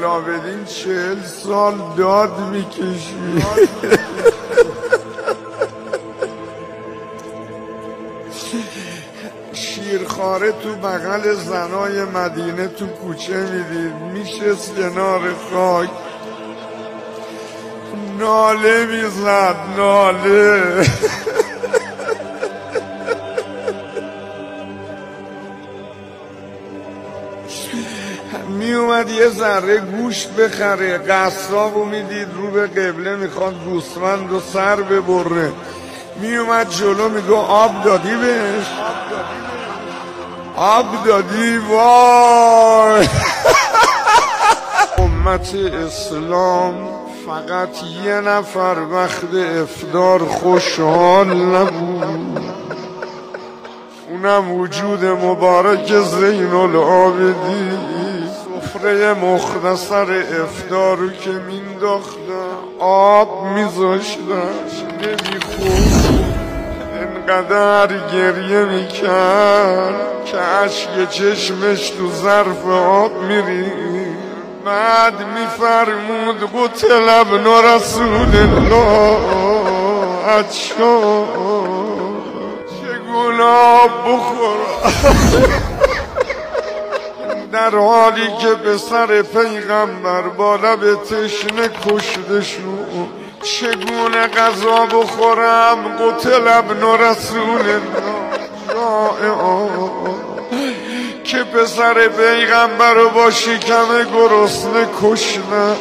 العابدین 40 سال داد میکشی. شیرخواره تو بغل زنای مدینه تو کوچه میدید، میشست کنار خاک ناله میزد، ناله. می اومد یه ذره گوشت بخره، قصابو میدید رو به قبله میخواد گوسفند و سر ببره، می اومد جلو میگو آب دادی بهش؟ آب دادی؟ وای. امت اسلام فقط یه نفر وقت افطار خوشحال نبود، اونم وجود مبارک زین العابدین. سفره مختصر افطار رو که مینداختن آب میذاشتن، نمیخورد، انقدر گریه میکرد که اشک چشمش تو ظرف آب میرید. بعد میفرمود قتل ابن رسول الله عطشان، چگونه آب بخورم؟ در حالی که به سر پیغمبر با لب تشنه کشته شد. چگونه غذا بخورم؟ قتل ابن رسول الله، که پسر پیغمبر رو با شکم گرسنه کشتن.